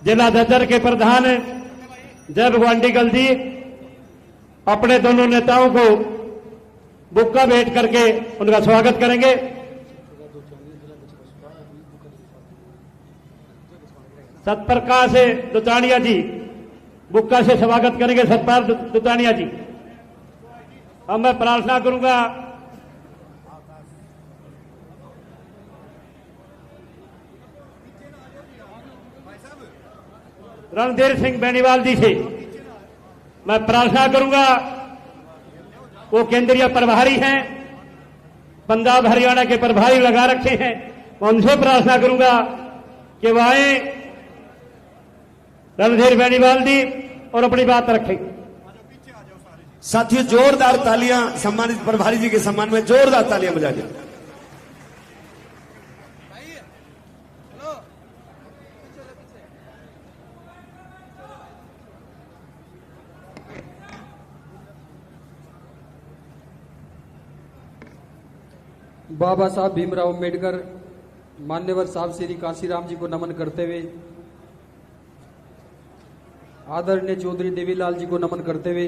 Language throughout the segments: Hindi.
जिला झज्जर के प्रधान जय भगवान डिगल जी अपने दोनों नेताओं को बुक्का भेंट करके उनका स्वागत करेंगे। सतप्रकाश दुतानिया जी बुक्का से स्वागत करेंगे। सतपाल दुतानिया जी। अब मैं प्रार्थना करूंगा रणधीर सिंह बेनीवाल जी से, मैं प्रार्थना करूंगा, वो केंद्रीय प्रभारी हैं, पंजाब हरियाणा के प्रभारी लगा रखे हैं, मैं उनसे प्रार्थना करूंगा कि वह आए रणधीर बेनीवाल जी और अपनी बात रखें। साथियों जोरदार तालियां सम्मानित प्रभारी जी के सम्मान में, जोरदार तालियां बजा दें। बाबा साहब भीमराव अम्बेडकर मान्यवर साहब श्री काशीराम जी को नमन करते हुए, आदरणीय चौधरी देवीलाल जी को नमन करते हुए,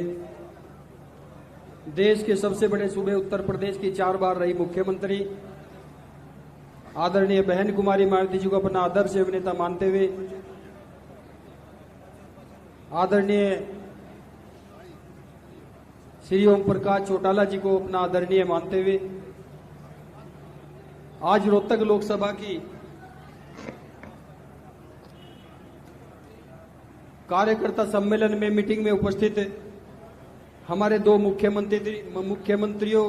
देश के सबसे बड़े सूबे उत्तर प्रदेश की 4 बार रही मुख्यमंत्री आदरणीय बहन कुमारी मायावती जी को अपना आदर्श अभिनेता मानते हुए, आदरणीय श्री ओम प्रकाश चौटाला जी को अपना आदरणीय मानते हुए, आज रोहतक लोकसभा की कार्यकर्ता सम्मेलन में मीटिंग में उपस्थित हमारे 2 मुख्यमंत्रियों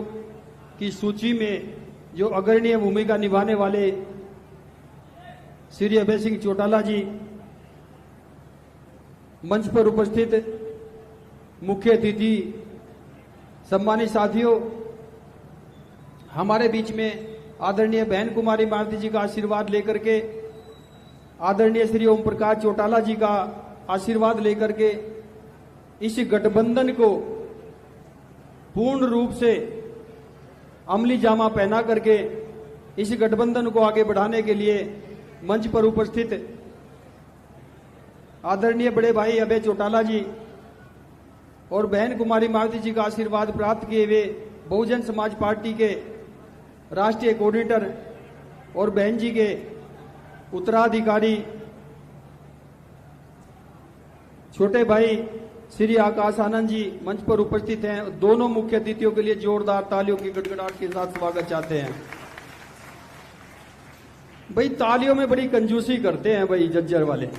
की सूची में जो अग्रणीय भूमिका निभाने वाले श्री अभय सिंह चौटाला जी, मंच पर उपस्थित मुख्य अतिथि, सम्मानित साथियों, हमारे बीच में आदरणीय बहन कुमारी मायावती जी का आशीर्वाद लेकर के, आदरणीय श्री ओम प्रकाश चौटाला जी का आशीर्वाद लेकर के इस गठबंधन को पूर्ण रूप से अमली जामा पहना करके इस गठबंधन को आगे बढ़ाने के लिए मंच पर उपस्थित आदरणीय बड़े भाई अभय चौटाला जी और बहन कुमारी मायावती जी का आशीर्वाद प्राप्त किए हुए बहुजन समाज पार्टी के राष्ट्रीय कोऑर्डिनेटर और बहन जी के उत्तराधिकारी छोटे भाई श्री आकाश आनंद जी मंच पर उपस्थित हैं। दोनों मुख्य अतिथियों के लिए जोरदार तालियों की गड़गड़ाहट के साथ स्वागत चाहते हैं। भाई तालियों में बड़ी कंजूसी करते हैं भाई झज्जर वाले।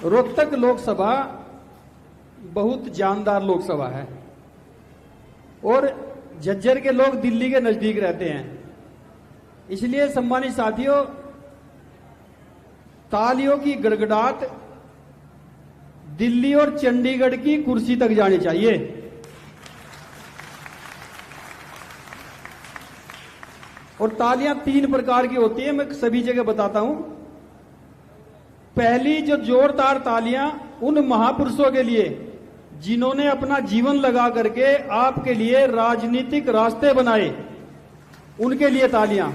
रोहतक लोकसभा बहुत जानदार लोकसभा है और झज्जर के लोग दिल्ली के नजदीक रहते हैं, इसलिए सम्मानित साथियों तालियों की गड़गड़ाहट दिल्ली और चंडीगढ़ की कुर्सी तक जानी चाहिए। और तालियां 3 प्रकार की होती है, मैं सभी जगह बताता हूं। पहली जो जोरदार तालियां उन महापुरुषों के लिए जिन्होंने अपना जीवन लगा करके आपके लिए राजनीतिक रास्ते बनाए, उनके लिए तालियां।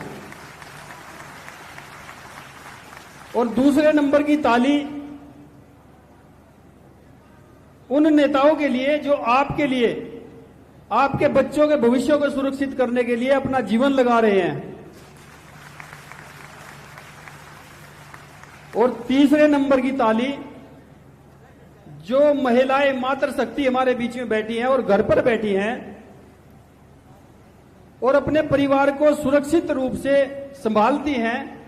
और दूसरे नंबर की ताली उन नेताओं के लिए जो आपके लिए, आपके बच्चों के भविष्य को सुरक्षित करने के लिए अपना जीवन लगा रहे हैं। और तीसरे नंबर की ताली जो महिलाएं मातृशक्ति हमारे बीच में बैठी हैं और घर पर बैठी हैं और अपने परिवार को सुरक्षित रूप से संभालती हैं,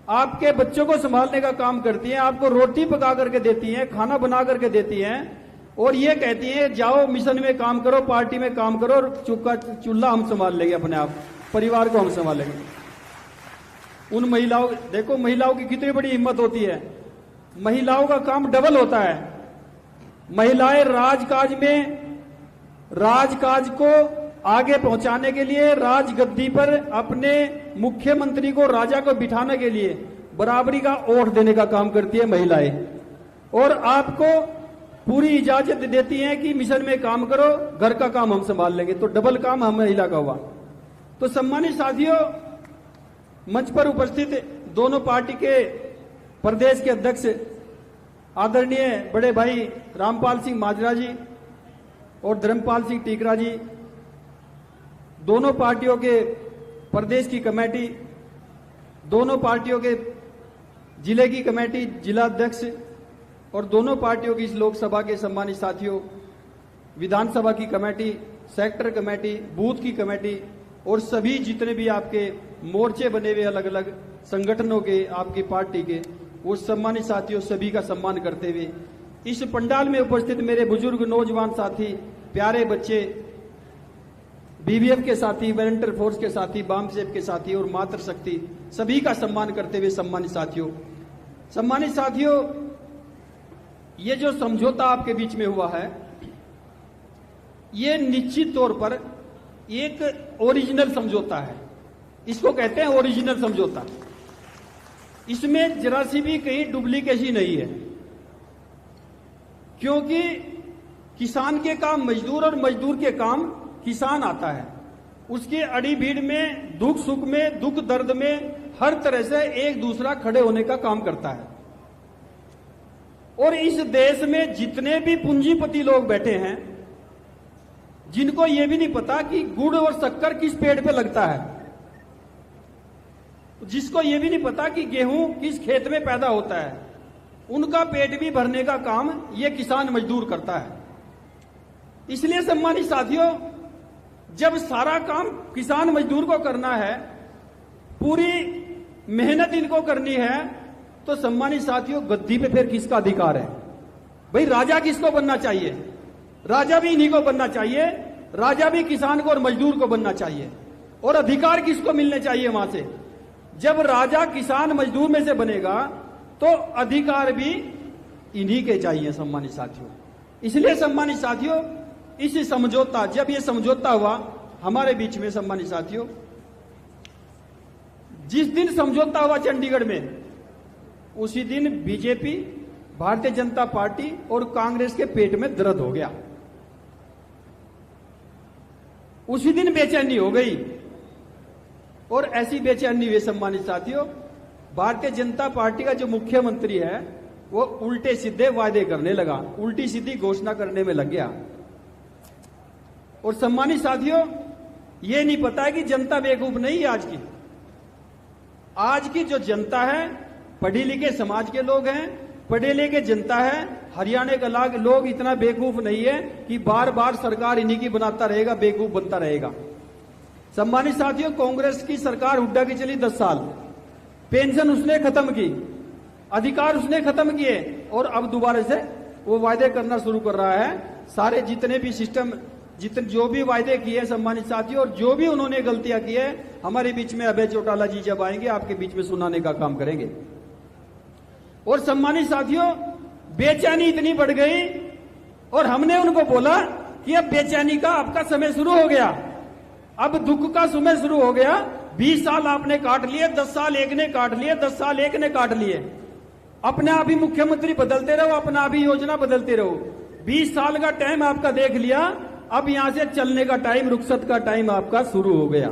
आपके बच्चों को संभालने का काम करती हैं, आपको रोटी पका करके देती हैं, खाना बना करके देती हैं और ये कहती हैं जाओ मिशन में काम करो, पार्टी में काम करो और चूल्हा हम संभाल लेंगे, अपने आप परिवार को हम संभालेंगे। उन महिलाओं, देखो महिलाओं की कितनी बड़ी हिम्मत होती है। महिलाओं का काम डबल होता है। महिलाएं राजकाज में, राजकाज को आगे पहुंचाने के लिए, राजगद्दी पर अपने मुख्यमंत्री को, राजा को बिठाने के लिए बराबरी का ओट देने का काम करती है महिलाएं, और आपको पूरी इजाजत देती हैं कि मिशन में काम करो, घर का काम हम संभाल लेंगे। तो डबल काम हम महिला का हुआ। तो सम्मानित साथियों, मंच पर उपस्थित दोनों पार्टी के प्रदेश के अध्यक्ष आदरणीय बड़े भाई रामपाल सिंह माजरा जी और धर्मपाल सिंह टीकरा जी, दोनों पार्टियों के प्रदेश की कमेटी, दोनों पार्टियों के जिले की कमेटी, जिला अध्यक्ष और दोनों पार्टियों की इस लोकसभा के सम्मानित साथियों, विधानसभा की कमेटी, सेक्टर कमेटी, बूथ की कमेटी और सभी जितने भी आपके मोर्चे बने हुए अलग अलग संगठनों के, आपकी पार्टी के, वो सम्मानित साथियों सभी का सम्मान करते हुए इस पंडाल में उपस्थित मेरे बुजुर्ग नौजवान साथी, प्यारे बच्चे, बीबीएफ के साथी, वॉलंटियर फोर्स के साथी, बामसेफ के साथी और मातृशक्ति, सभी का सम्मान करते हुए सम्मानित साथियों, ये जो समझौता आपके बीच में हुआ है, ये निश्चित तौर पर एक ओरिजिनल समझौता है। इसको कहते हैं ओरिजिनल समझौता। इसमें जरा सी भी कहीं डुप्लीकेसी नहीं है, क्योंकि किसान के काम मजदूर और मजदूर के काम किसान आता है। उसके अड़ी भीड़ में, दुख सुख में, दुख दर्द में हर तरह से एक दूसरा खड़े होने का काम करता है। और इस देश में जितने भी पूंजीपति लोग बैठे हैं, जिनको यह भी नहीं पता कि गुड़ और शक्कर किस पेड़ पे लगता है, जिसको यह भी नहीं पता कि गेहूं किस खेत में पैदा होता है, उनका पेट भी भरने का काम यह किसान मजदूर करता है। इसलिए सम्मानित साथियों, जब सारा काम किसान मजदूर को करना है, पूरी मेहनत इनको करनी है, तो सम्मानित साथियों गद्दी पे फिर किसका अधिकार है? भाई राजा किसको बनना चाहिए? राजा भी इन्हीं को बनना चाहिए। राजा भी किसान को और मजदूर को बनना चाहिए। और अधिकार किसको मिलने चाहिए वहां से? जब राजा किसान मजदूर में से बनेगा तो अधिकार भी इन्हीं के चाहिए सम्मानित साथियों। इसलिए सम्मानित साथियों, इस समझौता, जब यह समझौता हुआ हमारे बीच में, सम्मानित साथियों, जिस दिन समझौता हुआ चंडीगढ़ में, उसी दिन बीजेपी, भारतीय जनता पार्टी और कांग्रेस के पेट में दर्द हो गया। उसी दिन बेचैनी हो गई। और ऐसी बेचैनी हुई सम्मानित साथियों, भारतीय जनता पार्टी का जो मुख्यमंत्री है वो उल्टे सीधे वायदे करने लगा, उल्टी सीधी घोषणा करने में लग गया। और सम्मानित साथियों, ये नहीं पता है कि जनता बेवकूफ नहीं है। आज की जो जनता है, पढ़ी लिखे समाज के लोग हैं, पढ़े लिखे जनता है। हरियाणा का लोग इतना बेवकूफ नहीं है कि बार बार सरकार इन्हीं की बनाता रहेगा, बेवकूफ बनता रहेगा। सम्मानित साथियों, कांग्रेस की सरकार हुड्डा की चली 10 साल, पेंशन उसने खत्म की, अधिकार उसने खत्म किए, और अब दोबारा से वो वायदे करना शुरू कर रहा है। सारे जितने भी सिस्टम, जो भी वायदे किए सम्मानित साथियों, और जो भी उन्होंने गलतियां की है, हमारे बीच में अभय चौटाला जी जब आएंगे आपके बीच में सुनाने का काम करेंगे। और सम्मानित साथियों, बेचैनी इतनी बढ़ गई और हमने उनको बोला कि अब बेचैनी का आपका समय शुरू हो गया, अब दुख का समय शुरू हो गया। 20 साल आपने काट लिए, 10 साल एक ने काट लिए, 10 साल एक ने काट लिए। अपने आप ही मुख्यमंत्री बदलते रहो, अपना आप ही योजना बदलते रहो। 20 साल का टाइम आपका देख लिया, अब यहां से चलने का टाइम, रुखसत का टाइम आपका शुरू हो गया।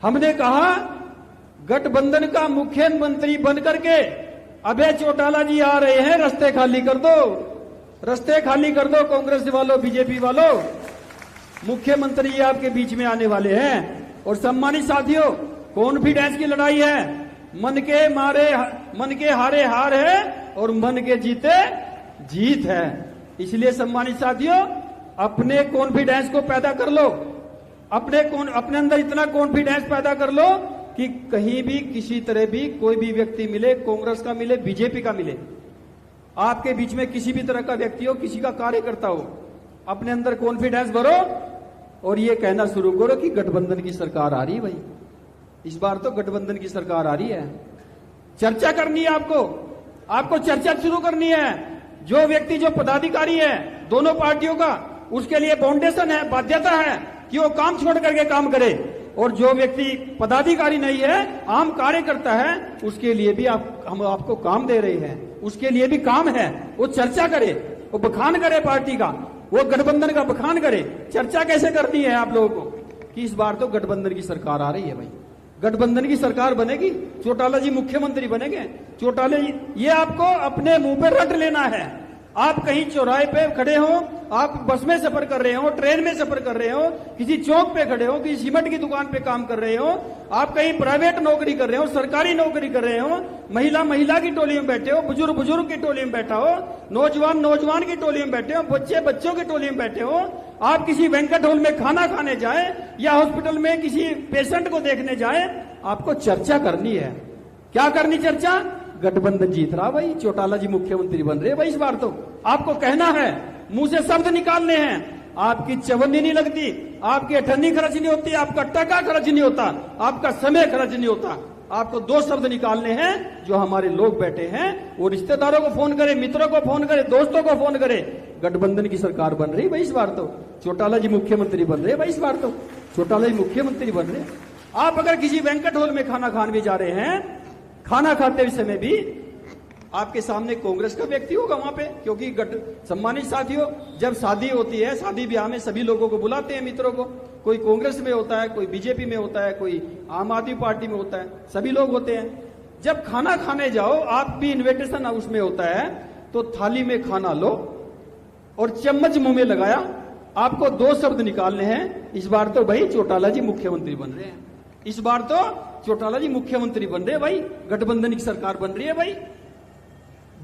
हमने कहा गठबंधन का मुख्यमंत्री बनकर के अभय चौटाला जी आ रहे हैं, रास्ते खाली कर दो, रास्ते खाली कर दो कांग्रेस वालों, बीजेपी वालों, मुख्यमंत्री आपके बीच में आने वाले हैं। और सम्मानित साथियों, कॉन्फिडेंस की लड़ाई है। मन के हारे हार है और मन के जीते जीत है। इसलिए सम्मानित साथियों, अपने कॉन्फिडेंस को पैदा कर लो, अपने अंदर इतना कॉन्फिडेंस पैदा कर लो कि कहीं भी किसी तरह भी कोई भी व्यक्ति मिले, कांग्रेस का मिले, बीजेपी का मिले, आपके बीच में किसी भी तरह का व्यक्ति हो, किसी का कार्यकर्ता हो, अपने अंदर कॉन्फिडेंस भरो और ये कहना शुरू करो कि गठबंधन की सरकार आ रही है। भाई इस बार तो गठबंधन की सरकार आ रही है। चर्चा करनी है आपको चर्चा शुरू करनी है। जो व्यक्ति, जो पदाधिकारी है दोनों पार्टियों का, उसके लिए फाउंडेशन है, बाध्यता है कि वो काम छोड़ करके काम करे। और जो व्यक्ति पदाधिकारी नहीं है, आम कार्यकर्ता है, उसके लिए भी हम आपको काम दे रहे हैं, उसके लिए भी काम है। वो चर्चा करे, वो बखान करे पार्टी का, वो गठबंधन का बखान करे। चर्चा कैसे करनी है आप लोगों को कि इस बार तो गठबंधन की सरकार आ रही है। भाई गठबंधन की सरकार बनेगी, चौटाला जी मुख्यमंत्री बनेंगे। चौटाला जी, ये आपको अपने मुंह पे रट लेना है। आप कहीं चौराहे पे खड़े हो, आप बस में सफर कर रहे हो, ट्रेन में सफर कर रहे हो, किसी चौक पे खड़े हो, किसी सीमेंट की दुकान पे काम कर रहे हो, आप कहीं प्राइवेट नौकरी कर रहे हो, सरकारी नौकरी कर रहे हो, महिला की टोली में बैठे हो, बुजुर्ग की टोली में बैठा हो, नौजवान की टोली में बैठे हो, बच्चों की टोली में बैठे हो, आप किसी बैंक्वेट हॉल में खाना खाने जाए या हॉस्पिटल में किसी पेशेंट को देखने जाए, आपको चर्चा करनी है। क्या करनी चर्चा? गठबंधन जीत रहा भाई, चौटाला जी मुख्यमंत्री बन रहे भाई। इस बार तो आपको कहना है, मुंह से शब्द निकालने हैं। आपकी चवन्नी नहीं लगती, आपकी अठन्नी खर्च नहीं होती, आपका टका खर्च नहीं होता, आपका समय खर्च नहीं होता। आपको दो शब्द निकालने हैं। जो हमारे लोग बैठे हैं वो रिश्तेदारों को फोन करे, मित्रों को फोन करे, दोस्तों को फोन करे, गठबंधन की सरकार बन रही भाई। इस बार तो चौटाला जी मुख्यमंत्री बन रहे भाई। इस बार तो चौटाला जी मुख्यमंत्री बन रहे। आप अगर किसी बैंक्वेट हॉल में खाना खाने भी जा रहे हैं, खाना खाते समय भी आपके सामने कांग्रेस का व्यक्ति होगा वहां पे, क्योंकि सम्मानित साथियों, जब शादी होती है, शादी ब्याह में सभी लोगों को बुलाते हैं, मित्रों को। कोई कांग्रेस में होता है, कोई बीजेपी में होता है, कोई आम आदमी पार्टी में होता है, सभी लोग होते हैं। जब खाना खाने जाओ, आप भी इन्विटेशन हाउस में होता है, तो थाली में खाना लो और चम्मच मुंह में लगाया। आपको दो शब्द निकालने हैं। इस बार तो भाई चौटाला जी मुख्यमंत्री बन रहे हैं। इस बार तो चौटाला जी मुख्यमंत्री बन रहे हैं भाई, गठबंधन की सरकार बन रही है भाई।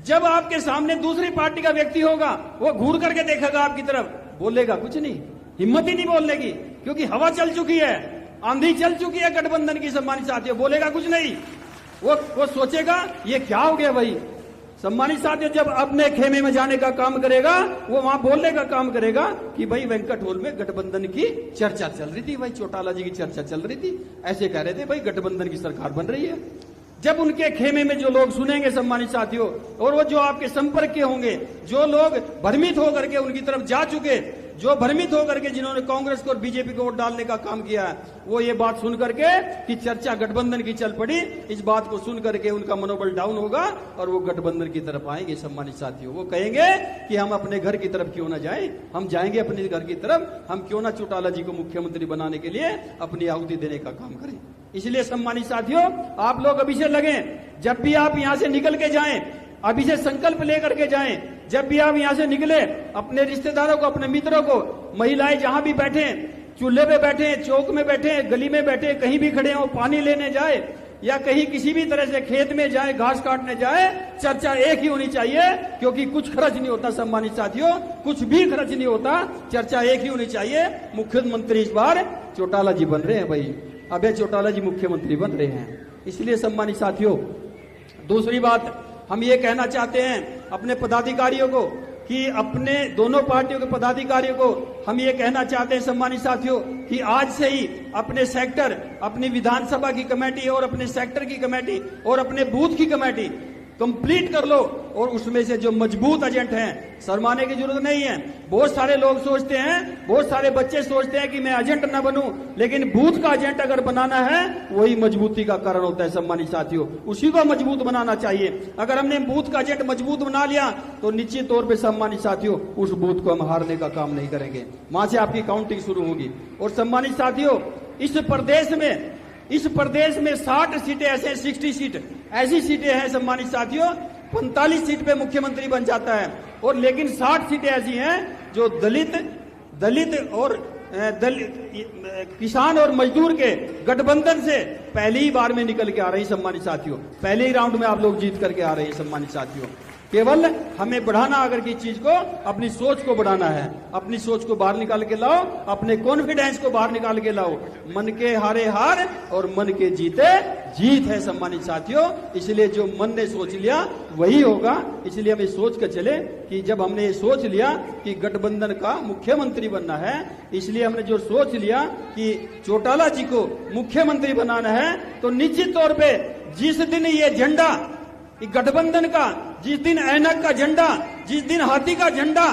जब आपके सामने दूसरी पार्टी का व्यक्ति होगा, वो घूर करके देखेगा आपकी तरफ, बोलेगा कुछ नहीं, हिम्मत ही नहीं बोलने की, क्योंकि हवा चल चुकी है, आंधी चल चुकी है गठबंधन की। सम्मानित साथियों, बोलेगा कुछ नहीं, वो सोचेगा ये क्या हो गया भाई। सम्मानित साथियों, जब अपने खेमे में जाने का काम करेगा, वो वहां बोलने का काम करेगा कि भाई बैंक्वेट हॉल में गठबंधन की चर्चा चल रही थी भाई, चौटाला जी की चर्चा चल रही थी, ऐसे कह रहे थे भाई गठबंधन की सरकार बन रही है। जब उनके खेमे में जो लोग सुनेंगे सम्मानित साथियों, और वो जो आपके संपर्क के होंगे, जो लोग भ्रमित होकर के उनकी तरफ जा चुके, जो भ्रमित होकर के जिन्होंने कांग्रेस को और बीजेपी को वोट डालने का काम किया है, वो ये बात सुन करके कि चर्चा गठबंधन की चल पड़ी, इस बात को सुन करके उनका मनोबल डाउन होगा और वो गठबंधन की तरफ आएंगे। सम्मानित साथियों, वो कहेंगे कि हम अपने घर की तरफ क्यों ना जाएं, हम जाएंगे अपने घर की तरफ, हम क्यों ना चौटाला जी को मुख्यमंत्री बनाने के लिए अपनी आहुति देने का काम करें। इसलिए सम्मानित साथियों, आप लोग अभी से लगें, जब भी आप यहां से निकल के जाएं, अभी से संकल्प लेकर के जाएं। जब भी आप यहां से निकले, अपने रिश्तेदारों को, अपने मित्रों को, महिलाएं जहां भी बैठे, चूल्हे पे बैठे, चौक में बैठे, गली में बैठे, कहीं भी खड़े हो, पानी लेने जाए या कहीं किसी भी तरह से खेत में जाए, घास काटने जाए, चर्चा एक ही होनी चाहिए, क्योंकि कुछ खर्च नहीं होता। सम्मानित साथियों, कुछ भी खर्च नहीं होता, चर्चा एक ही होनी चाहिए। मुख्यमंत्री इस बार चौटाला जी बन रहे हैं भाई, अभय चौटाला जी मुख्यमंत्री बन रहे हैं। इसलिए सम्मानित साथियों, दूसरी बात हम ये कहना चाहते हैं अपने पदाधिकारियों को, कि अपने दोनों पार्टियों के पदाधिकारियों को हम ये कहना चाहते हैं सम्मानित साथियों, कि आज से ही अपने सेक्टर, अपनी विधानसभा की कमेटी और अपने सेक्टर की कमेटी और अपने बूथ की कमेटी कंप्लीट कर लो, और उसमें से जो मजबूत एजेंट हैं, शर्माने की जरूरत नहीं है। बहुत सारे लोग सोचते हैं, बहुत सारे बच्चे सोचते हैं कि मैं एजेंट ना बनूं, लेकिन बूथ का एजेंट अगर बनाना है, वही मजबूती का कारण होता है। सम्मानित साथियों, उसी को मजबूत बनाना चाहिए। अगर हमने बूथ का एजेंट मजबूत बना लिया, तो निश्चित तौर पर सम्मानित साथियों, उस बूथ को हम हारने का काम नहीं करेंगे, वहां से आपकी काउंटिंग शुरू होगी। और सम्मानित साथियों, इस प्रदेश में 60 सीटें ऐसे, 60 सीट ऐसी सीटें हैं सम्मानित साथियों, 45 सीट पे मुख्यमंत्री बन जाता है। और लेकिन 60 सीटें ऐसी हैं जो दलित और किसान और मजदूर के गठबंधन से पहली ही बार में निकल के आ रही। सम्मानित साथियों, पहले ही राउंड में आप लोग जीत करके आ रहे हैं। सम्मानित साथियों, केवल हमें बढ़ाना अगर की चीज को, अपनी सोच को बढ़ाना है, अपनी सोच को बाहर निकाल के लाओ, अपने कॉन्फिडेंस को बाहर निकाल के लाओ। मन के हारे हार और मन के जीते जीत है सम्मानित साथियों। इसलिए जो मन ने सोच लिया वही होगा। इसलिए हमें सोच कर चले कि जब हमने ये सोच लिया कि गठबंधन का मुख्यमंत्री बनना है, इसलिए हमने जो सोच लिया कि चौटाला जी को मुख्यमंत्री बनाना है, तो निश्चित तौर पर जिस दिन ये झंडा गठबंधन का, जिस दिन ऐनक का झंडा, जिस दिन हाथी का झंडा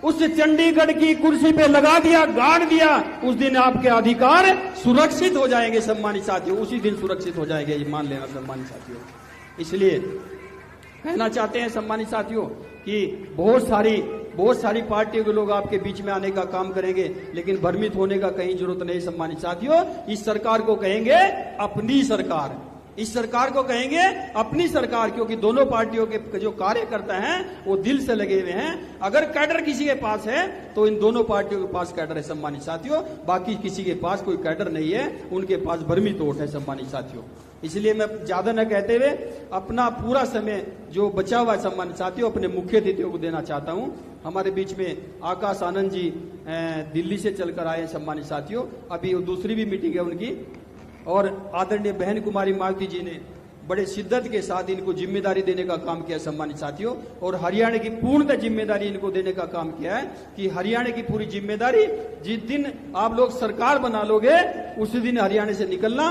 उस चंडीगढ़ की कुर्सी पे लगा दिया, गाड़ दिया, उस दिन आपके अधिकार सुरक्षित हो जाएंगे सम्मानित साथियों, उसी दिन सुरक्षित हो जाएंगे, ये मान लेना सम्मानित साथियों। इसलिए कहना चाहते हैं सम्मानित साथियों कि बहुत सारी बहुत सारी पार्टियों के लोग आपके बीच में आने का काम करेंगे, लेकिन भ्रमित होने का कहीं जरूरत नहीं। सम्मानित साथियों, इस सरकार को कहेंगे अपनी सरकार, इस सरकार को कहेंगे अपनी सरकार, क्योंकि दोनों पार्टियों के जो कार्यकर्ता हैं वो दिल से लगे हुए हैं। अगर कैडर किसी के पास है तो इन दोनों पार्टियों के पास कैडर है सम्मानित साथियों, बाकी किसी के पास कोई कैडर नहीं है, उनके पास भ्रमित वोट है सम्मानित साथियों। इसलिए मैं ज्यादा न कहते हुए अपना पूरा समय जो बचा हुआ है सम्मानित साथियों अपने मुख्य अतिथियों को देना चाहता हूं। हमारे बीच में आकाश आनंद जी दिल्ली से चलकर आए सम्मानित साथियों, अभी दूसरी भी मीटिंग है उनकी, और आदरणीय बहन कुमारी मालती जी ने बड़े शिद्दत के साथ इनको जिम्मेदारी देने का काम किया सम्मानित साथियों, और हरियाणा की पूर्णतः जिम्मेदारी इनको देने का काम किया है कि हरियाणा की पूरी जिम्मेदारी जिस दिन आप लोग सरकार बना लोगे उसी दिन हरियाणा से निकलना,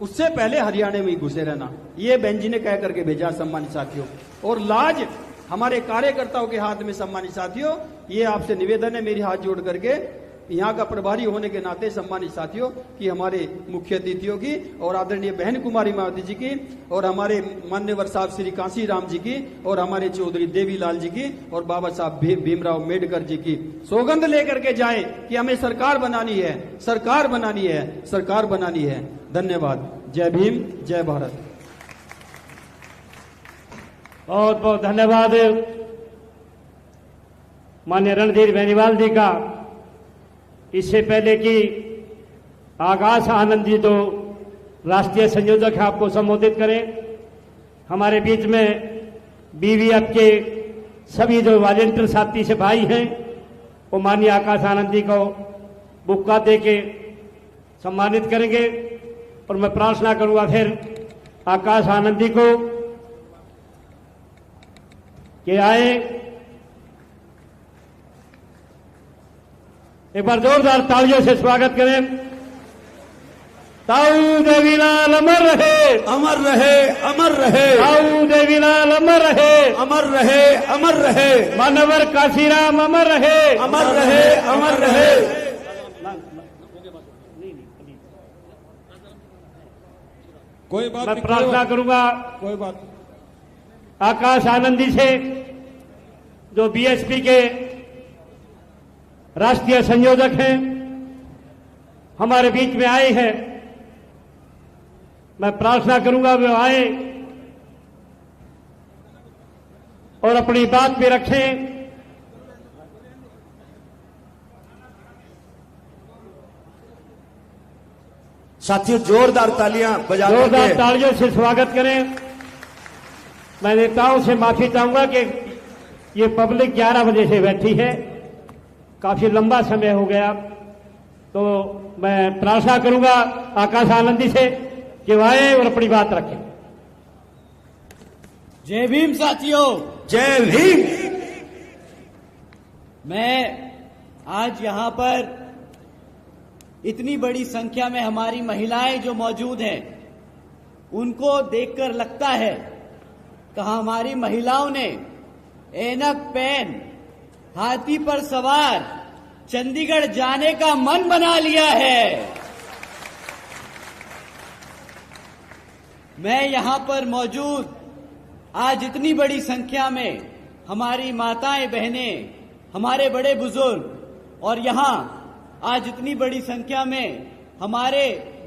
उससे पहले हरियाणा में ही घुसे रहना, ये बहन जी ने कह करके भेजा सम्मानित साथियों। और लाज हमारे कार्यकर्ताओं के हाथ में सम्मानित साथियों, ये आपसे निवेदन है मेरी हाथ जोड़ करके यहाँ का प्रभारी होने के नाते सम्मानित साथियों कि हमारे मुख्य अतिथियों की और आदरणीय बहन कुमारी मावती जी की और हमारे मान्यवर साहब श्री कांसी राम जी की और हमारे चौधरी देवीलाल जी की और बाबा साहब भीमराव अम्बेडकर जी की सौगंध लेकर के जाएं कि हमें सरकार बनानी है, सरकार बनानी है, सरकार बनानी है। धन्यवाद। जय भीम, जय भारत। बहुत बहुत धन्यवाद माननीय रणधीर बेनीवाल जी का। इससे पहले कि आकाश आनंद जी जो राष्ट्रीय संयोजक है आपको संबोधित करें, हमारे बीच में बीवीएफ के सभी जो वॉलंटियर साथी से भाई हैं वो माननीय आकाश आनंद जी को बुक्का दे के सम्मानित करेंगे। और मैं प्रार्थना करूंगा फिर आकाश आनंद जी को कि आए, एक बार जोरदार तालियों से स्वागत करें। ताऊ देवीलाल अमर रहे, अमर रहे, अमर रहे, ताऊ देवीलाल अमर रहे, अमर रहे, अमर रहे, मानवर काशीराम अमर रहे, अमर रहे, अमर रहे। कोई बात मैं नहीं, प्रार्थना करूंगा कोई बात। आकाश आनंदी से जो बीएसपी के राष्ट्रीय संयोजक हैं, हमारे बीच में आए हैं, मैं प्रार्थना करूंगा वे आए और अपनी बात भी रखें। साथियों जोरदार तालियां बजा जोरदार करके तालियों से स्वागत करें। मैं नेताओं से माफी चाहूंगा कि ये पब्लिक 11 बजे से बैठी है, काफी लंबा समय हो गया, तो मैं प्रार्थना करूंगा आकाश आनंदी से कि वो आए और अपनी बात रखें। जय भीम साथियों, जय भीम। मैं आज यहाँ पर इतनी बड़ी संख्या में हमारी महिलाएं जो मौजूद हैं उनको देखकर लगता है कि हमारी महिलाओं ने ऐनक पहन हाथी पर सवार चंडीगढ़ जाने का मन बना लिया है। मैं यहां पर मौजूद आज इतनी बड़ी संख्या में हमारी माताएं बहनें, हमारे बड़े बुजुर्ग और यहां आज इतनी बड़ी संख्या में हमारे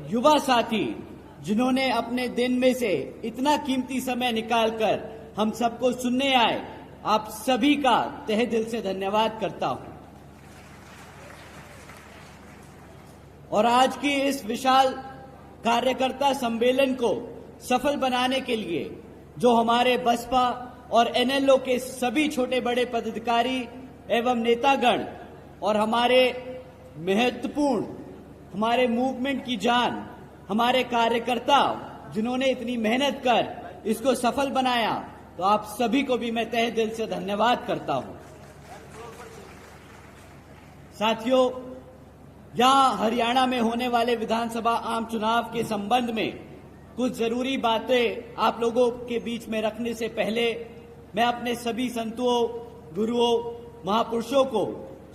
युवा साथी जिन्होंने अपने दिन में से इतना कीमती समय निकालकर हम सबको सुनने आए, आप सभी का तहे दिल से धन्यवाद करता हूं। और आज की इस विशाल कार्यकर्ता सम्मेलन को सफल बनाने के लिए जो हमारे बसपा और एनएलओ के सभी छोटे बड़े पदाधिकारी एवं नेतागण और हमारे महत्वपूर्ण हमारे मूवमेंट की जान हमारे कार्यकर्ता जिन्होंने इतनी मेहनत कर इसको सफल बनाया, तो आप सभी को भी मैं तहे दिल से धन्यवाद करता हूं। साथियों, यहां हरियाणा में होने वाले विधानसभा आम चुनाव के संबंध में कुछ जरूरी बातें आप लोगों के बीच में रखने से पहले मैं अपने सभी संतों, गुरुओं, महापुरुषों को,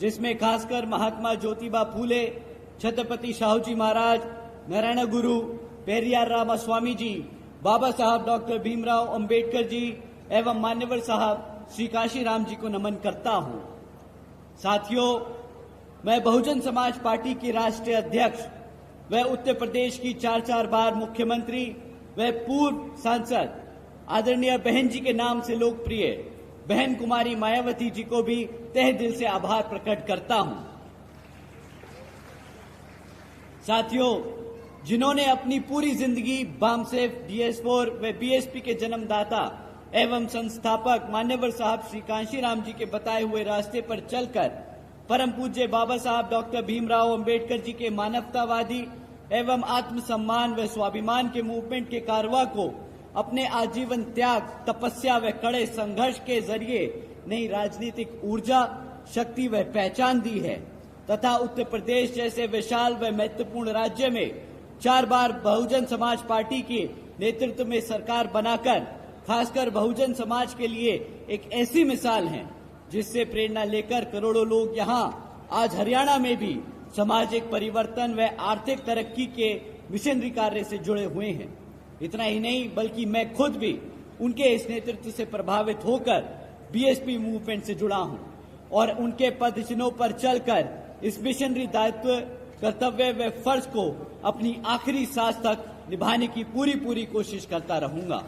जिसमें खासकर महात्मा ज्योतिबा फूले, छत्रपति शाहूजी महाराज, नारायण गुरु, पेरियार रामास्वामी जी, बाबा साहब डॉक्टर भीमराव अंबेडकर जी एवं मान्यवर साहब श्री काशीराम जी को नमन करता हूं। साथियों, मैं बहुजन समाज पार्टी की राष्ट्रीय अध्यक्ष व उत्तर प्रदेश की 4 बार मुख्यमंत्री व पूर्व सांसद आदरणीय बहन जी के नाम से लोकप्रिय बहन कुमारी मायावती जी को भी तहे दिल से आभार प्रकट करता हूं। साथियों, जिन्होंने अपनी पूरी जिंदगी बामसेफ, DS4 व BSP के जन्मदाता एवं संस्थापक मान्यवर साहब श्री कांशीराम जी के बताए हुए रास्ते पर चलकर परम पूज्य बाबा साहब डॉक्टर भीमराव अंबेडकर जी के मानवतावादी एवं आत्मसम्मान व स्वाभिमान के मूवमेंट के कारवा को अपने आजीवन त्याग, तपस्या व कड़े संघर्ष के जरिए नई राजनीतिक ऊर्जा, शक्ति व पहचान दी है तथा उत्तर प्रदेश जैसे विशाल व महत्वपूर्ण राज्य में 4 बार बहुजन समाज पार्टी के नेतृत्व में सरकार बनाकर खासकर बहुजन समाज के लिए एक ऐसी मिसाल है जिससे प्रेरणा लेकर करोड़ों लोग यहां आज हरियाणा में भी सामाजिक परिवर्तन व आर्थिक तरक्की के मिशनरी कार्य से जुड़े हुए हैं। इतना ही नहीं बल्कि मैं खुद भी उनके इस नेतृत्व से प्रभावित होकर BSP मूवमेंट से जुड़ा हूं और उनके पदचिन्हों पर चलकर इस मिशनरी दायित्व, कर्तव्य व फर्ज को अपनी आखिरी सांस तक निभाने की पूरी कोशिश करता रहूंगा।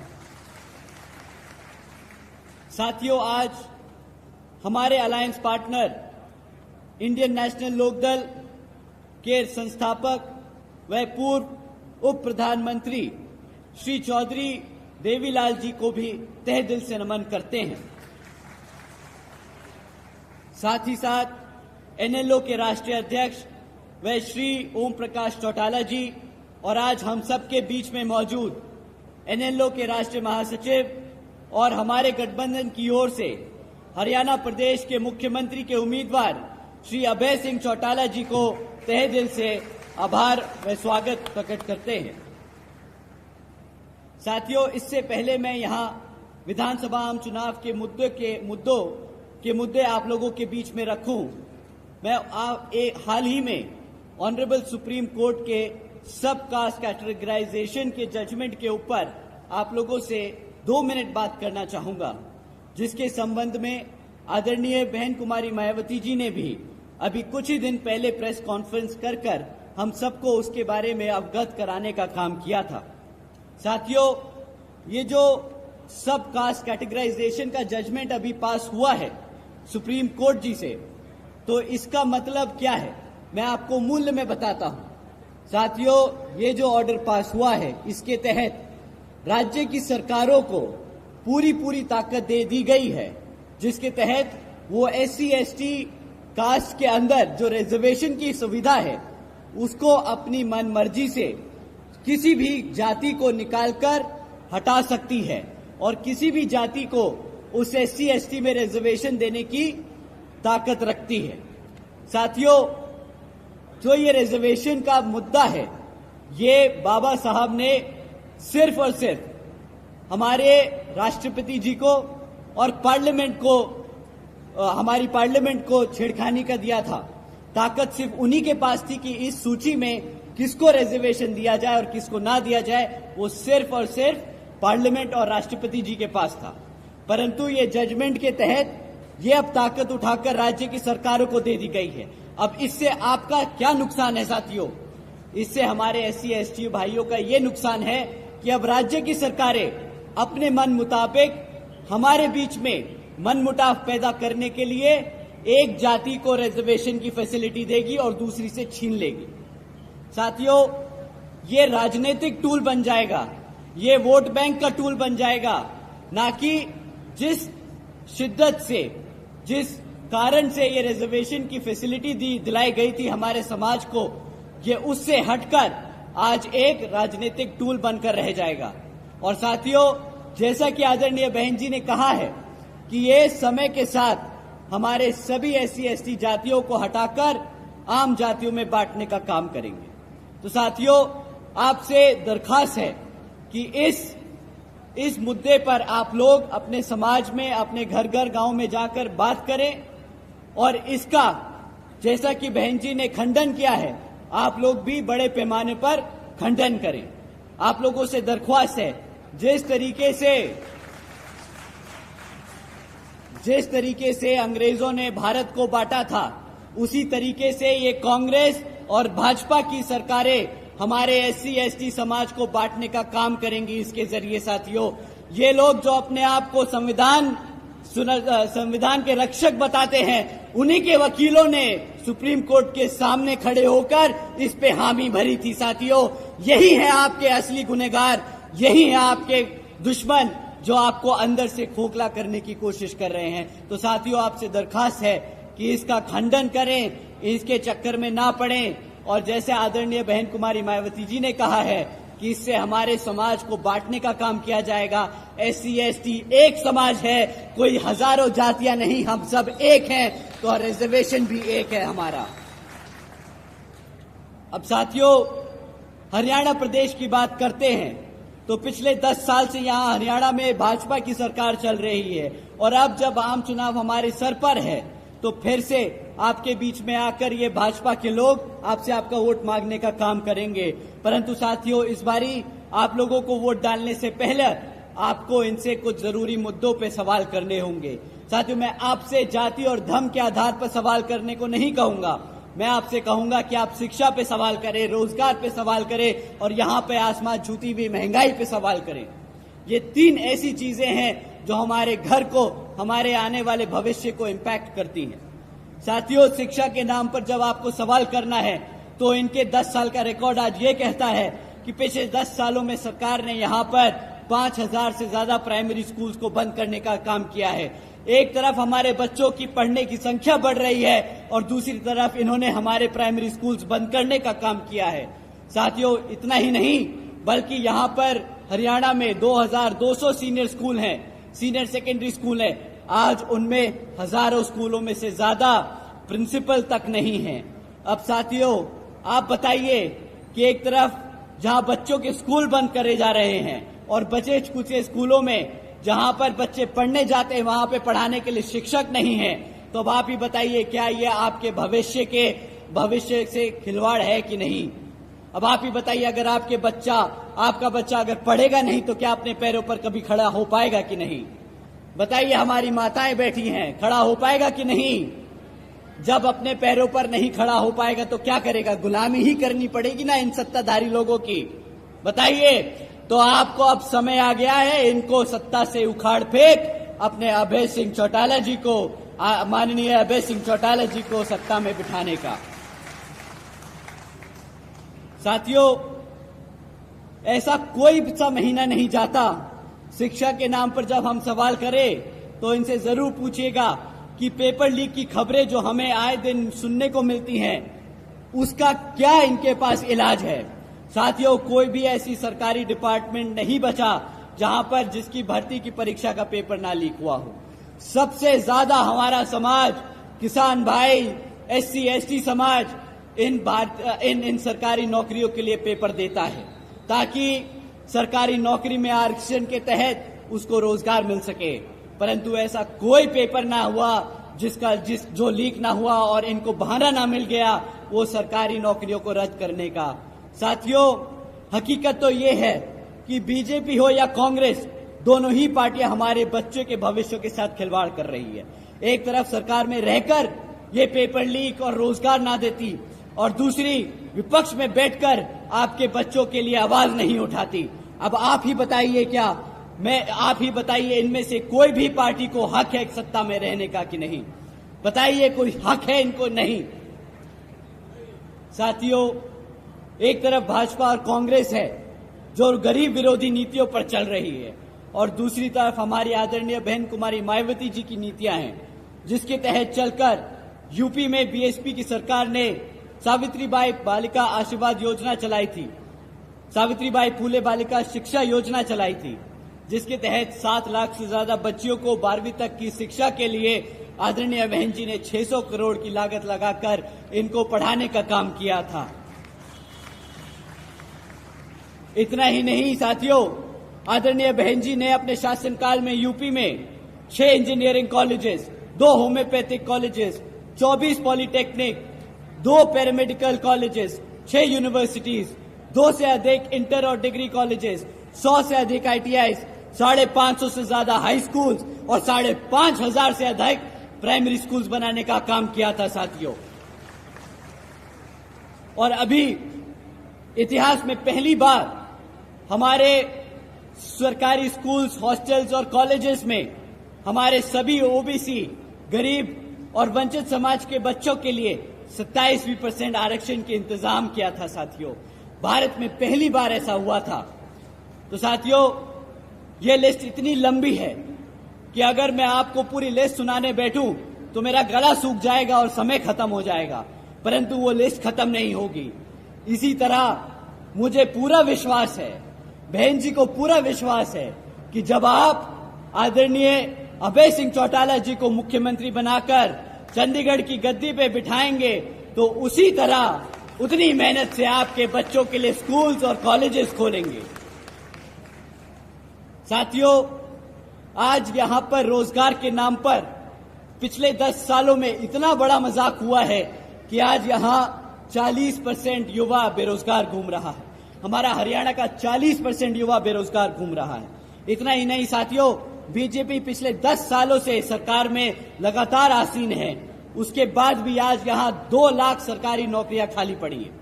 साथियों, आज हमारे alliance partner Indian National Lokdal के संस्थापक व पूर्व उप प्रधानमंत्री श्री चौधरी देवीलाल जी को भी तहे दिल से नमन करते हैं। साथ ही साथ NLO के राष्ट्रीय अध्यक्ष व श्री ओम प्रकाश चौटाला जी और आज हम सबके बीच में मौजूद NLO के राष्ट्रीय महासचिव और हमारे गठबंधन की ओर से हरियाणा प्रदेश के मुख्यमंत्री के उम्मीदवार श्री अभय सिंह चौटाला जी को तहे दिल से आभार व स्वागत प्रकट करते हैं। साथियों, इससे पहले मैं यहां विधानसभा आम चुनाव के मुद्दे आप लोगों के बीच में रखूं, मैं हाल ही में ऑनरेबल सुप्रीम कोर्ट के सब कास्ट कैटेगराइजेशन के जजमेंट के ऊपर आप लोगों से 2 मिनट बात करना चाहूंगा, जिसके संबंध में आदरणीय बहन कुमारी मायावती जी ने भी अभी कुछ ही दिन पहले प्रेस कॉन्फ्रेंस कर हम सबको उसके बारे में अवगत कराने का काम किया था। साथियों, ये जो सब कास्ट कैटेगराइजेशन का जजमेंट अभी पास हुआ है सुप्रीम कोर्ट जी से, तो इसका मतलब क्या है मैं आपको मूल्य में बताता हूं। साथियों, ये जो ऑर्डर पास हुआ है इसके तहत राज्य की सरकारों को पूरी ताकत दे दी गई है, जिसके तहत वो SC/ST कास्ट के अंदर जो रिजर्वेशन की सुविधा है उसको अपनी मनमर्जी से किसी भी जाति को निकालकर हटा सकती है और किसी भी जाति को उस SC/ST में रिजर्वेशन देने की ताकत रखती है। साथियों, जो ये रिजर्वेशन का मुद्दा है, ये बाबा साहब ने सिर्फ और सिर्फ हमारे राष्ट्रपति जी को और पार्लियामेंट को, हमारी पार्लियामेंट को छेड़खानी का दिया था। ताकत सिर्फ उन्हीं के पास थी कि इस सूची में किसको रिजर्वेशन दिया जाए और किसको ना दिया जाए, वो सिर्फ और सिर्फ पार्लियामेंट और राष्ट्रपति जी के पास था। परंतु ये जजमेंट के तहत ये अब ताकत उठाकर राज्य की सरकारों को दे दी गई है। अब इससे आपका क्या नुकसान है साथियों? इससे हमारे SC/ST भाइयों का ये नुकसान है कि अब राज्य की सरकारें अपने मन मुताबिक हमारे बीच में मनमुटाव पैदा करने के लिए एक जाति को रिजर्वेशन की फैसिलिटी देगी और दूसरी से छीन लेगी। साथियों, ये राजनीतिक टूल बन जाएगा, ये वोट बैंक का टूल बन जाएगा, ना कि जिस शिद्दत से, जिस कारण से ये रिजर्वेशन की फैसिलिटी दिलाई गई थी हमारे समाज को, ये उससे हटकर आज एक राजनीतिक टूल बनकर रह जाएगा। और साथियों, जैसा कि आदरणीय बहन जी ने कहा है कि ये समय के साथ हमारे सभी SC/ST जातियों को हटाकर आम जातियों में बांटने का काम करेंगे। तो साथियों, आपसे दरखास्त है कि इस मुद्दे पर आप लोग अपने समाज में, अपने घर गांव में जाकर बात करें और इसका, जैसा कि बहन जी ने खंडन किया है, आप लोग भी बड़े पैमाने पर खंडन करें। आप लोगों से दरख्वास्त है, जिस तरीके से जिस तरीके से अंग्रेजों ने भारत को बांटा था, उसी तरीके से ये कांग्रेस और भाजपा की सरकारें हमारे SC ST समाज को बांटने का काम करेंगी। इसके जरिए साथियों, ये लोग जो अपने आप को संविधान के रक्षक बताते हैं, उन्हीं के वकीलों ने सुप्रीम कोर्ट के सामने खड़े होकर इस पे हामी भरी थी। साथियों, यही है आपके असली गुनहगार, यही है आपके दुश्मन जो आपको अंदर से खोखला करने की कोशिश कर रहे हैं। तो साथियों, आपसे दरखास्त है कि इसका खंडन करें, इसके चक्कर में ना पड़ें, और जैसे आदरणीय बहन कुमारी मायावती जी ने कहा है कि इससे हमारे समाज को बांटने का काम किया जाएगा। SC ST एक समाज है, कोई हजारों जातियां नहीं, हम सब एक हैं, तो रिजर्वेशन भी एक है हमारा। अब साथियों, हरियाणा प्रदेश की बात करते हैं तो पिछले 10 साल से यहां हरियाणा में भाजपा की सरकार चल रही है, और अब जब आम चुनाव हमारे सर पर है तो फिर से आपके बीच में आकर ये भाजपा के लोग आपसे आपका वोट मांगने का काम करेंगे। परंतु साथियों, इस बारी आप लोगों को वोट डालने से पहले आपको इनसे कुछ जरूरी मुद्दों पे सवाल करने होंगे। साथियों, मैं आपसे जाति और धर्म के आधार पर सवाल करने को नहीं कहूंगा, मैं आपसे कहूंगा कि आप शिक्षा पे सवाल करें, रोजगार पे सवाल करें, और यहाँ पे आसमान छूती हुई महंगाई पे सवाल करें। ये 3 ऐसी चीजें हैं जो हमारे घर को, हमारे आने वाले भविष्य को इम्पैक्ट करती हैं। साथियों, शिक्षा के नाम पर जब आपको सवाल करना है तो इनके 10 साल का रिकॉर्ड आज ये कहता है कि पिछले 10 सालों में सरकार ने यहाँ पर 5000 से ज्यादा प्राइमरी स्कूल्स को बंद करने का काम किया है। एक तरफ हमारे बच्चों की पढ़ने की संख्या बढ़ रही है और दूसरी तरफ इन्होंने हमारे प्राइमरी स्कूल्स बंद करने का काम किया है। साथियों, इतना ही नहीं बल्कि यहाँ पर हरियाणा में 2200 सीनियर स्कूल हैं, सीनियर सेकेंडरी स्कूल है। आज उनमें हजारों स्कूलों में से ज्यादा प्रिंसिपल तक नहीं है। अब साथियों, आप बताइए कि एक तरफ जहां बच्चों के स्कूल बंद करे जा रहे हैं और बचे कुछ स्कूलों में जहां पर बच्चे पढ़ने जाते हैं वहां पे पढ़ाने के लिए शिक्षक नहीं है, तो अब आप ही बताइए क्या ये आपके भविष्य से खिलवाड़ है कि नहीं। अब आप ही बताइए, अगर आपका बच्चा अगर पढ़ेगा नहीं तो क्या अपने पैरों पर कभी खड़ा हो पाएगा कि नहीं। बताइए, हमारी माताएं बैठी हैं, खड़ा हो पाएगा कि नहीं। जब अपने पैरों पर नहीं खड़ा हो पाएगा तो क्या करेगा, गुलामी ही करनी पड़ेगी ना इन सत्ताधारी लोगों की। बताइए, तो आपको अब समय आ गया है इनको सत्ता से उखाड़ फेंक, अपने अभय सिंह चौटाला जी को, माननीय अभय सिंह चौटाला जी को सत्ता में बिठाने का। साथियों, ऐसा कोई सा महीना नहीं जाता शिक्षा के नाम पर जब हम सवाल करें तो इनसे जरूर पूछिएगा कि पेपर लीक की खबरें जो हमें आए दिन सुनने को मिलती हैं, उसका क्या इनके पास इलाज है। साथियों, कोई भी ऐसी सरकारी डिपार्टमेंट नहीं बचा जहां पर जिसकी भर्ती की परीक्षा का पेपर ना लीक हुआ हो। सबसे ज्यादा हमारा समाज, किसान भाई, SC ST समाज इन सरकारी नौकरियों के लिए पेपर देता है ताकि सरकारी नौकरी में आरक्षण के तहत उसको रोजगार मिल सके। परंतु ऐसा कोई पेपर ना हुआ जो लीक ना हुआ और इनको बहाना ना मिल गया वो सरकारी नौकरियों को रद्द करने का। साथियों, हकीकत तो ये है कि बीजेपी हो या कांग्रेस, दोनों ही पार्टियां हमारे बच्चों के भविष्य के साथ खिलवाड़ कर रही है। एक तरफ सरकार में रहकर ये पेपर लीक और रोजगार ना देती और दूसरी विपक्ष में बैठकर आपके बच्चों के लिए आवाज नहीं उठाती। अब आप ही बताइए इनमें से कोई भी पार्टी को हक है सत्ता में रहने का कि नहीं। बताइए, कोई हक है इनको? नहीं। साथियों, एक तरफ भाजपा और कांग्रेस है जो गरीब विरोधी नीतियों पर चल रही है और दूसरी तरफ हमारी आदरणीय बहन कुमारी मायावती जी की नीतियां हैं जिसके तहत चलकर यूपी में बीएसपी की सरकार ने सावित्रीबाई बालिका आशीर्वाद योजना चलाई थी, सावित्रीबाई फूले बालिका शिक्षा योजना चलाई थी, जिसके तहत 7 लाख से ज्यादा बच्चियों को 12वीं तक की शिक्षा के लिए आदरणीय बहन जी ने 600 करोड़ की लागत लगाकर इनको पढ़ाने का काम किया था। इतना ही नहीं साथियों, आदरणीय बहन जी ने अपने शासनकाल में यूपी में 6 engineering colleges, 2 homeopathic colleges, 24 polytechnic, 2 paramedical colleges, 6 universities, 2 से अधिक इंटर और डिग्री कॉलेजेस, 100 से अधिक ITIs, 550 से ज्यादा हाई स्कूल्स और 5,500 से अधिक प्राइमरी स्कूल्स बनाने का काम किया था साथियों। और अभी इतिहास में पहली बार हमारे सरकारी स्कूल्स, हॉस्टल्स और कॉलेजेस में हमारे सभी ओबीसी, गरीब और वंचित समाज के बच्चों के लिए 27% आरक्षण के इंतजाम किया था साथियों। भारत में पहली बार ऐसा हुआ था। तो साथियों, ये लिस्ट इतनी लंबी है कि अगर मैं आपको पूरी लिस्ट सुनाने बैठूं तो मेरा गला सूख जाएगा और समय खत्म हो जाएगा, परंतु वो लिस्ट खत्म नहीं होगी। इसी तरह मुझे पूरा विश्वास है, बहन जी को पूरा विश्वास है कि जब आप आदरणीय अभय सिंह चौटाला जी को मुख्यमंत्री बनाकर चंडीगढ़ की गद्दी पे बिठाएंगे तो उसी तरह, उतनी मेहनत से आपके बच्चों के लिए स्कूल्स और कॉलेजेस खोलेंगे। साथियों, आज यहां पर रोजगार के नाम पर पिछले 10 सालों में इतना बड़ा मजाक हुआ है कि आज यहां 40% युवा बेरोजगार घूम रहा है। हमारा हरियाणा का 40% युवा बेरोजगार घूम रहा है। इतना ही नहीं साथियों, बीजेपी पिछले 10 सालों से सरकार में लगातार आसीन है, उसके बाद भी आज यहां 2 लाख सरकारी नौकरियां खाली पड़ी हैं।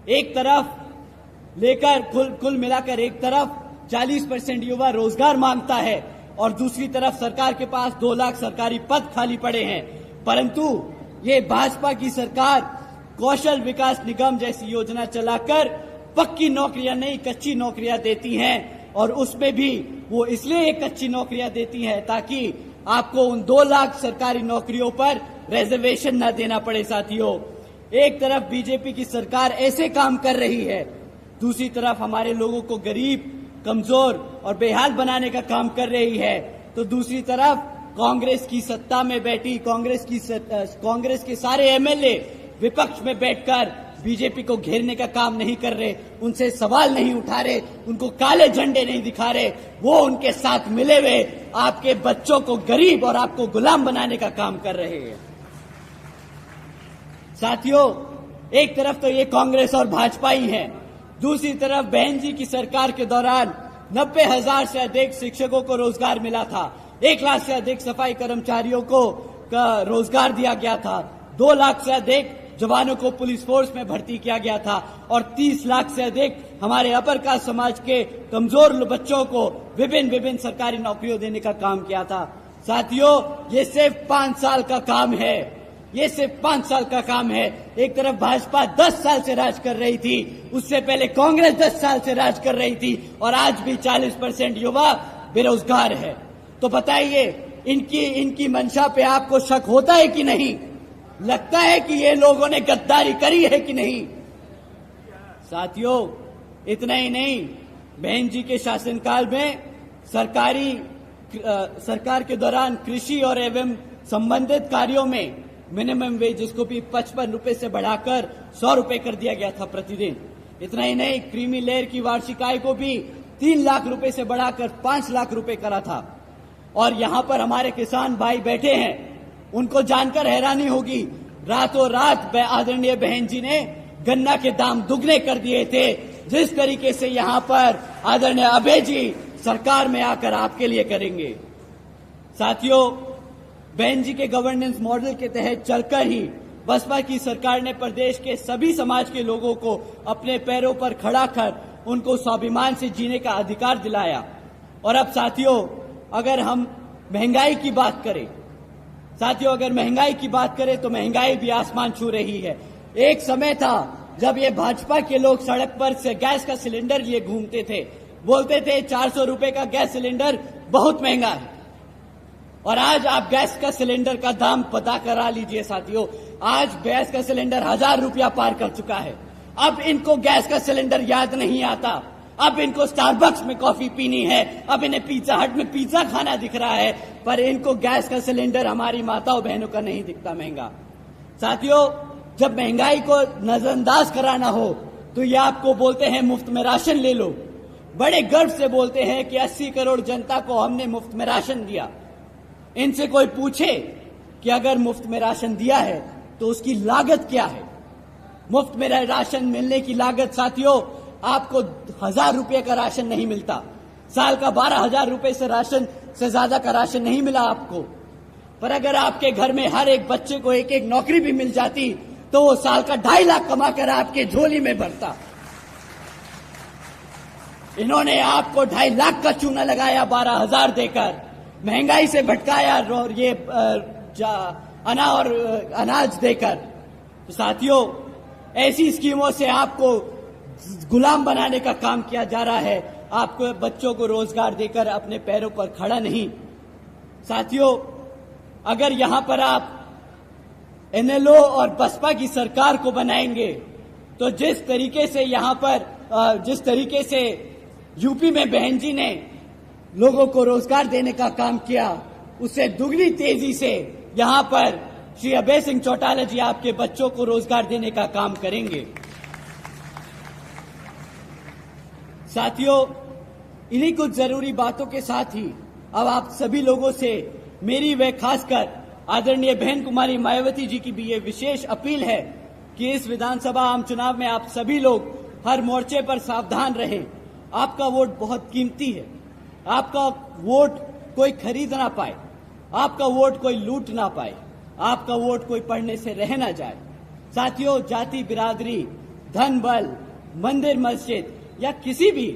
एक तरफ लेकर कुल मिलाकर एक तरफ 40% युवा रोजगार मांगता है और दूसरी तरफ सरकार के पास 2 लाख सरकारी पद खाली पड़े हैं। परंतु ये भाजपा की सरकार कौशल विकास निगम जैसी योजना चलाकर पक्की नौकरियां नहीं, कच्ची नौकरियां देती हैं। और उसमें भी वो इसलिए कच्ची नौकरियां देती हैं ताकि आपको उन 2 लाख सरकारी नौकरियों पर रिजर्वेशन न देना पड़े। साथियों, एक तरफ बीजेपी की सरकार ऐसे काम कर रही है, दूसरी तरफ हमारे लोगों को गरीब, कमजोर और बेहाल बनाने का काम कर रही है। तो दूसरी तरफ कांग्रेस की सत्ता में बैठी कांग्रेस के सारे एमएलए विपक्ष में बैठकर बीजेपी को घेरने का काम नहीं कर रहे, उनसे सवाल नहीं उठा रहे, उनको काले झंडे नहीं दिखा रहे। वो उनके साथ मिले हुए आपके बच्चों को गरीब और आपको गुलाम बनाने का काम कर रहे हैं। साथियों, एक तरफ तो ये कांग्रेस और भाजपा ही है, दूसरी तरफ बहन जी की सरकार के दौरान 90,000 से अधिक शिक्षकों को रोजगार मिला था, 1 लाख से अधिक सफाई कर्मचारियों को रोजगार दिया गया था, 2 लाख से अधिक जवानों को पुलिस फोर्स में भर्ती किया गया था और 30 लाख से अधिक हमारे अपर कास्ट समाज के कमजोर बच्चों को विभिन्न सरकारी नौकरियों देने का काम किया था। साथियों, ये सिर्फ 5 साल का काम है, ये सिर्फ 5 साल का काम है। एक तरफ भाजपा 10 साल से राज कर रही थी, उससे पहले कांग्रेस 10 साल से राज कर रही थी और आज भी 40% युवा बेरोजगार है। तो बताइए, इनकी मंशा पे आपको शक होता है कि नहीं? लगता है कि ये लोगों ने गद्दारी करी है कि नहीं? साथियों, इतना ही नहीं, बहन जी के शासनकाल में सरकार के दौरान कृषि और एवं संबंधित कार्यों में मिनिमम वेज, जिसको भी 55 रुपए से बढ़ाकर 100 रुपए कर दिया गया था प्रतिदिन। इतना ही नहीं, क्रीमी लेयर की वार्षिक आय को भी 3 लाख रुपए से बढ़ाकर 5 लाख रुपए करा था। और यहां पर हमारे किसान भाई बैठे हैं, उनको जानकर हैरानी होगी, रातों रात आदरणीय बहन जी ने गन्ना के दाम दुगने कर दिए थे। जिस तरीके से यहां पर आदरणीय अभय जी सरकार में आकर आपके लिए करेंगे। साथियों, बहन जी के गवर्नेंस मॉडल के तहत चलकर ही बसपा की सरकार ने प्रदेश के सभी समाज के लोगों को अपने पैरों पर खड़ा कर उनको स्वाभिमान से जीने का अधिकार दिलाया। और अब साथियों, अगर हम महंगाई की बात करें, तो महंगाई भी आसमान छू रही है। एक समय था जब ये भाजपा के लोग सड़क पर से गैस का सिलेंडर लिए घूमते थे, बोलते थे 400 रुपए का गैस सिलेंडर बहुत महंगा है। और आज आप गैस का सिलेंडर का दाम पता करा लीजिए साथियों, आज गैस का सिलेंडर 1000 रुपया पार कर चुका है। अब इनको गैस का सिलेंडर याद नहीं आता, अब इनको स्टारबक्स में कॉफी पीनी है, अब इन्हें पिज्जा हट में पिज्जा खाना दिख रहा है, पर इनको गैस का सिलेंडर हमारी माताओं बहनों का नहीं दिखता महंगा। साथियों, जब महंगाई को नजरअंदाज कराना हो तो ये आपको बोलते हैं मुफ्त में राशन ले लो, बड़े गर्व से बोलते हैं कि 80 करोड़ जनता को हमने मुफ्त में राशन दिया। इनसे कोई पूछे कि अगर मुफ्त में राशन दिया है तो उसकी लागत क्या है? मुफ्त में राशन मिलने की लागत साथियों, आपको 1000 रुपये का राशन नहीं मिलता, साल का 12,000 रुपए से राशन से ज्यादा का राशन नहीं मिला आपको। पर अगर आपके घर में हर एक बच्चे को एक एक नौकरी भी मिल जाती तो वो साल का 2.5 लाख कमाकर आपके झोली में भरता। इन्होंने आपको 2.5 लाख का चूना लगाया 12,000 देकर, महंगाई से भटकाया और ये अनाज देकर। तो साथियों, ऐसी स्कीमों से आपको गुलाम बनाने का काम किया जा रहा है, आपको बच्चों को रोजगार देकर अपने पैरों पर खड़ा नहीं। साथियों, अगर यहां पर आप एनएलओ और बसपा की सरकार को बनाएंगे तो जिस तरीके से यूपी में बहन जी ने लोगों को रोजगार देने का काम किया, उससे दुगनी तेजी से यहां पर श्री अभय सिंह चौटाला जी आपके बच्चों को रोजगार देने का काम करेंगे। साथियों, इन्हीं कुछ जरूरी बातों के साथ ही अब आप सभी लोगों से मेरी व खासकर आदरणीय बहन कुमारी मायावती जी की भी ये विशेष अपील है कि इस विधानसभा आम चुनाव में आप सभी लोग हर मोर्चे पर सावधान रहें। आपका वोट बहुत कीमती है। आपका वोट कोई खरीद ना पाए, आपका वोट कोई लूट ना पाए, आपका वोट कोई पढ़ने से रह ना जाए। साथियों, जाति बिरादरी, धन बल, मंदिर मस्जिद या किसी भी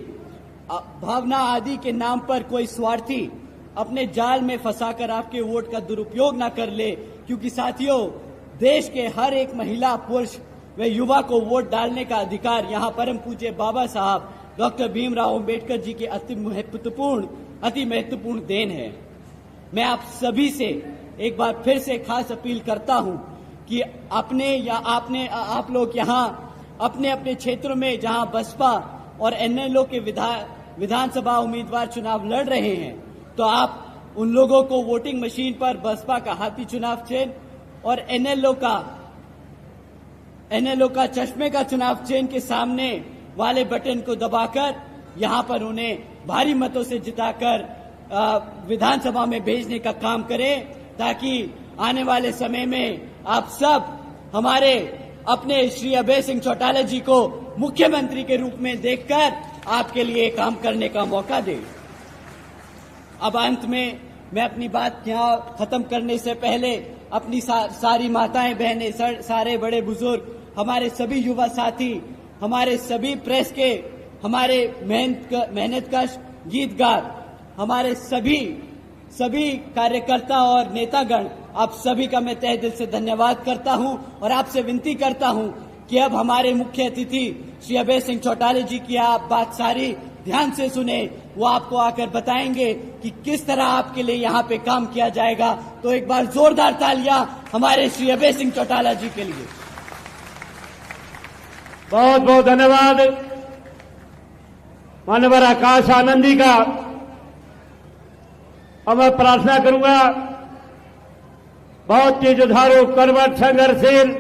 भावना आदि के नाम पर कोई स्वार्थी अपने जाल में फंसाकर आपके वोट का दुरुपयोग ना कर ले, क्योंकि साथियों, देश के हर एक महिला, पुरुष व युवा को वोट डालने का अधिकार यहाँ परम पूज्य बाबा साहब डॉक्टर भीमराव अंबेडकर जी के अति महत्वपूर्ण देन है। मैं आप सभी से एक बार फिर से खास अपील करता हूं कि आप लोग यहाँ अपने अपने क्षेत्रों में जहां बसपा और एनएलओ के विधानसभा उम्मीदवार चुनाव लड़ रहे हैं, तो आप उन लोगों को वोटिंग मशीन पर बसपा का हाथी चुनाव चिन्ह और एनएलओ का चश्मे का चुनाव चिन्ह के सामने वाले बटन को दबाकर यहां पर उन्हें भारी मतों से जिताकर विधानसभा में भेजने का काम करें, ताकि आने वाले समय में आप सब हमारे अपने श्री अभय सिंह चौटाला जी को मुख्यमंत्री के रूप में देखकर आपके लिए काम करने का मौका दें। अब अंत में मैं अपनी बात यहाँ खत्म करने से पहले अपनी सारी माताएं बहनें, सारे बड़े बुजुर्ग, हमारे सभी युवा साथी, हमारे सभी प्रेस के, हमारे मेहनतकश गीतकार, हमारे सभी कार्यकर्ता और नेतागण, आप सभी का मैं तहे दिल से धन्यवाद करता हूं और आपसे विनती करता हूं कि अब हमारे मुख्य अतिथि श्री अभय सिंह चौटाला जी की आप बात सारी ध्यान से सुने। वो आपको आकर बताएंगे कि किस तरह आपके लिए यहाँ पे काम किया जाएगा। तो एक बार जोरदार तालियां हमारे श्री अभय सिंह चौटाला जी के लिए। बहुत बहुत धन्यवाद माननीय आकाश आनंदी का। अब मैं प्रार्थना करूंगा बहुत तेजधारू, कर्मठ, संघर्षशील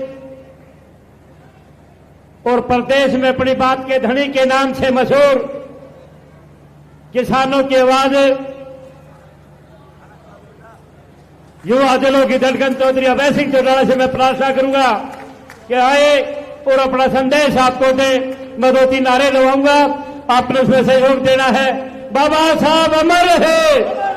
और प्रदेश में अपनी बात के धनी के नाम से मशहूर किसानों की आवाज, युवा दिलों की धड़कन चौधरी अभय सिंह चौटाला से मैं प्रार्थना करूंगा कि आए और अपना संदेश आपको दे। मैं 2-3 नारे लगाऊंगा, आपने उसमें सहयोग देना है। बाबा साहब अमर है।